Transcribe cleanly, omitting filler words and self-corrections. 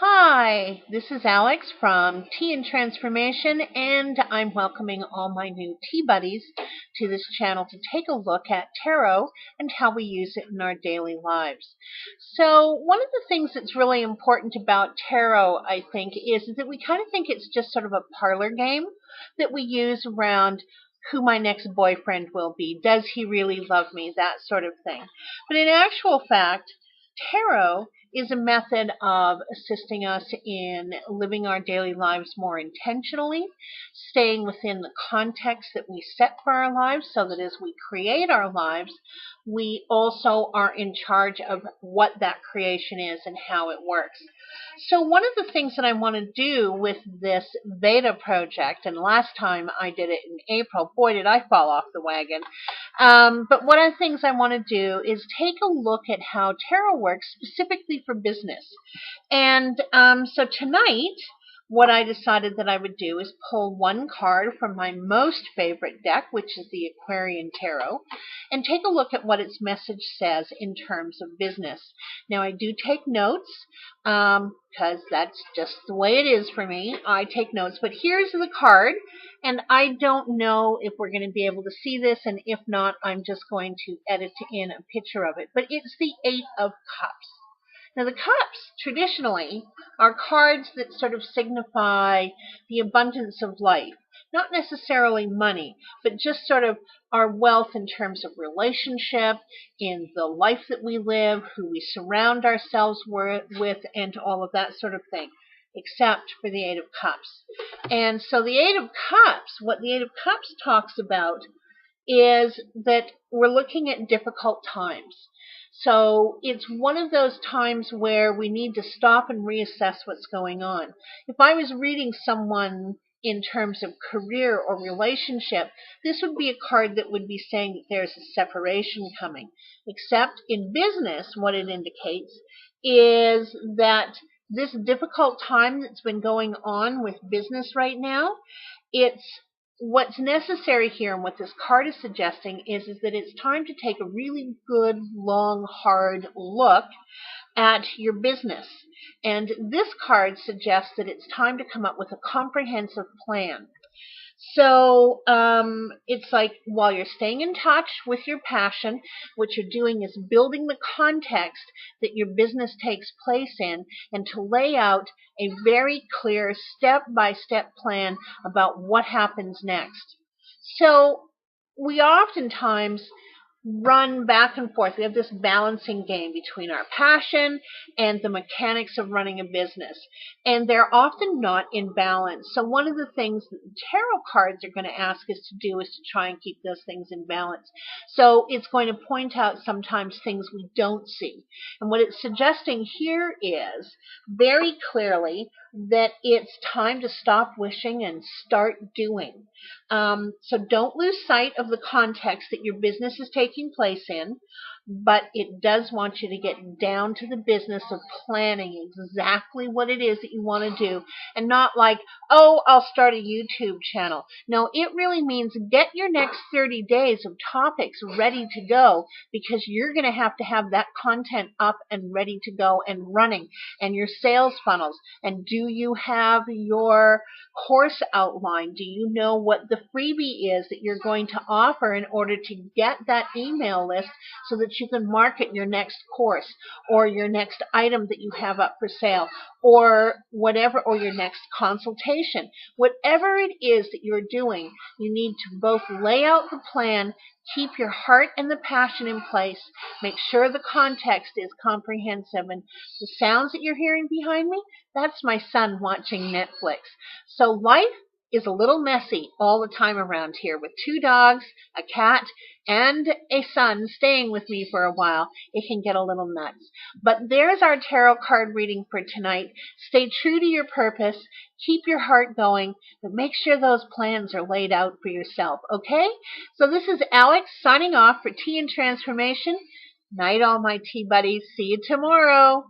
Hi, this is Alex from Tea and Transformation, and I'm welcoming all my new tea buddies to this channel to take a look at tarot and how we use it in our daily lives. So, one of the things that's really important about tarot, I think, is that we kind of think it's just sort of a parlor game that we use around who my next boyfriend will be. Does he really love me? That sort of thing. But in actual fact, tarot is a method of assisting us in living our daily lives more intentionally, staying within the context that we set for our lives so that as we create our lives, we also are in charge of what that creation is and how it works. So one of the things that I want to do with this Veda project, and last time I did it in April, boy did I fall off the wagon, but one of the things I want to do is take a look at how tarot works specifically for business. And so tonight, what I decided that I would do is pull one card from my most favorite deck, which is the Aquarian Tarot, and take a look at what its message says in terms of business. Now, I do take notes because that's just the way it is for me. I take notes, but here's the card, and I don't know if we're going to be able to see this, and if not, I'm just going to edit in a picture of it. But it's the Eight of Cups. Now, the cups, traditionally, are cards that sort of signify the abundance of life. Not necessarily money, but just sort of our wealth in terms of relationship, in the life that we live, who we surround ourselves with, and all of that sort of thing, except for the Eight of Cups. And so the Eight of Cups, what the Eight of Cups talks about is that we're looking at difficult times. So it's one of those times where we need to stop and reassess what's going on. If I was reading someone in terms of career or relationship, this would be a card that would be saying that there's a separation coming. Except in business, what it indicates is that this difficult time that's been going on with business right now, it's what's necessary here, and what this card is suggesting is that it's time to take a really good, long, hard look at your business. And this card suggests that it's time to come up with a comprehensive plan. So it's like while you're staying in touch with your passion, what you're doing is building the context that your business takes place in, and to lay out a very clear step-by-step plan about what happens next. So we oftentimes run back and forth. We have this balancing game between our passion and the mechanics of running a business, and they're often not in balance. So one of the things that the tarot cards are going to ask us to do is to try and keep those things in balance. So it's going to point out sometimes things we don't see. And what it's suggesting here is very clearly that it's time to stop wishing and start doing. So don't lose sight of the context that your business is taking place in, but it does want you to get down to the business of planning exactly what it is that you want to do, and not like, oh, I'll start a YouTube channel. No, it really means get your next 30 days of topics ready to go, because you're going to have that content up and ready to go and running, and your sales funnels. And do you have your course outline? Do you know what the freebie is that you're going to offer in order to get that email list so that you can market your next course or your next item that you have up for sale, or whatever, or your next consultation? Whatever it is that you're doing, you need to both lay out the plan, keep your heart and the passion in place, make sure the context is comprehensive. And the sounds that you're hearing behind me, that's my son watching Netflix. So life is a little messy all the time around here, with 2 dogs, a cat, and a son staying with me for a while. It can get a little nuts. But there's our tarot card reading for tonight. Stay true to your purpose. Keep your heart going, but make sure those plans are laid out for yourself, okay? So this is Alex signing off for Tea and Transformation. Night, all my tea buddies. See you tomorrow.